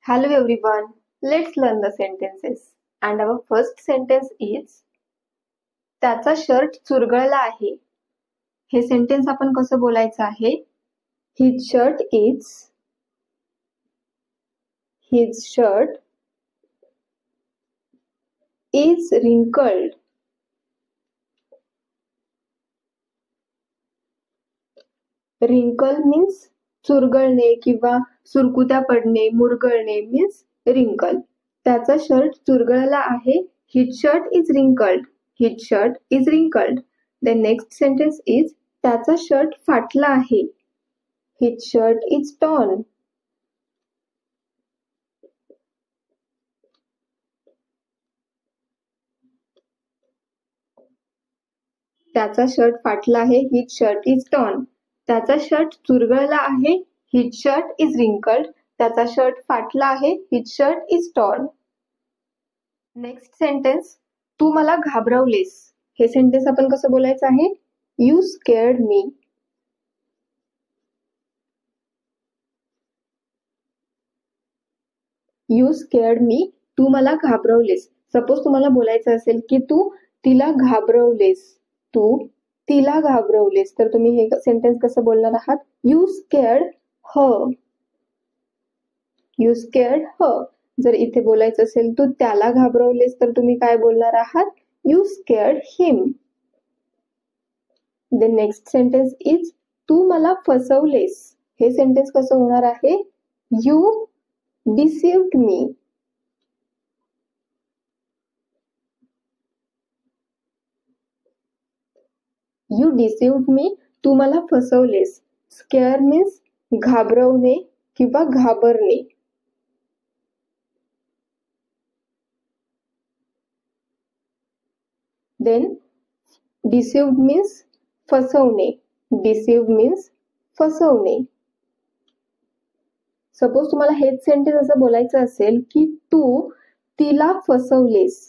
Hello everyone, let's learn the sentences. And our first sentence is त्याचा shirt चुरगळला आहे. हे सेंटेन्स आपण कसं बोलायचं आहे? His shirt is wrinkled. Wrinkle means चुरगळणे किंवा सुरकुत्या पडणे, मुरगळणे मीन्स रिंकल. त्याचा शर्ट चुरगळला आहे. His shirt is wrinkled. His shirt is wrinkled. The next sentence is त्याचा शर्ट फाटला आहे. His shirt is torn. त्याचा शर्ट फाटला आहे. His shirt is torn. त्याचा शर्ट चुरगळला आहे. His shirt is wrinkled. त्याचा शर्ट फाटला आहे. His shirt is torn. Next sentence तू मला घाबरवलेस. हे सेंटेन्स आपण कसं बोलायचं आहे? You scared me. You scared me. तू मला घाबरवलेस. सपोज तुम्हाला बोलायचं असेल की तू तिला घाबरवलेस. तू तिला घाबरवलेस तर तुम्ही हे सेंटेन्स कसं बोलणार आहात? You scared her. You scared her. जर इथे बोलायचं असेल तू त्याला घाबरवलेस तर तुम्ही काय बोलणार आहात? You scared him. The next sentence is तू मला फसवलेस. हे सेंटेन्स कसं होणार आहे? You deceived me. You deceived me. तू मला फसवलेस. Scare means घाबरवणे किंवा घाबरणे. Then deceived means फसवणे. Deceived means फसवणे. सपोज तुम्हाला हेच सेंटेन्स असं बोलायचं असेल की तू तिला फसवलेस.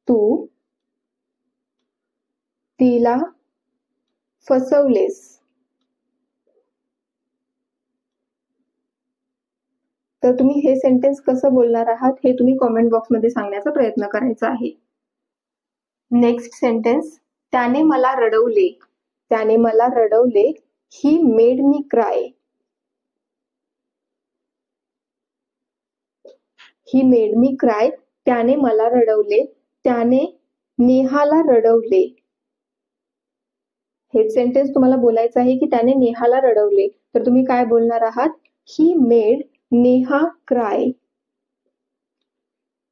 तू तिला फसवलेस. तर तुम्ही हे सेंटेन्स कसं बोलणार आहात हे तुम्ही कमेंट बॉक्स मध्ये सांगण्याचा प्रयत्न करायचा आहे. नेक्स्ट सेंटेन्स त्याने मला रडवले. त्याने मला रडवले. He made me cry. He made me cry. त्याने मला रडवले. त्याने नेहाला रडवले. हे सेंटेन्स तुम्हाला बोलायचं आहे की त्याने नेहाला रडवले तर तुम्ही काय बोलणार आहात? He made Neha cry.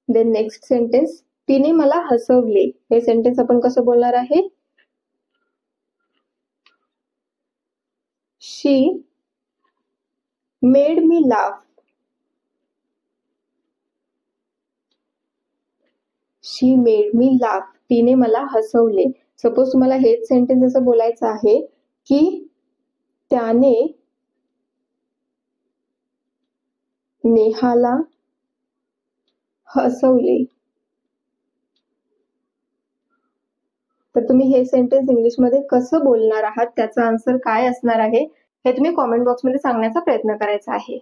The next sentence तिने मला हसवले. हे सेंटेन्स आपण कसं बोलणार आहे? She made me laugh. She made me laugh. तिने मला हसवले. सपोज तुम्हाला हेच सेंटेन्स असं बोलायचं आहे की त्याने नेहाला हसवले. तर तुम्ही हे सेंटेन्स इंग्लिश मध्ये कसं बोलणार आहात त्याचा आन्सर काय असणार आहे हे तुम्ही कमेंट बॉक्स मध्ये सांगण्याचा प्रयत्न करायचा आहे.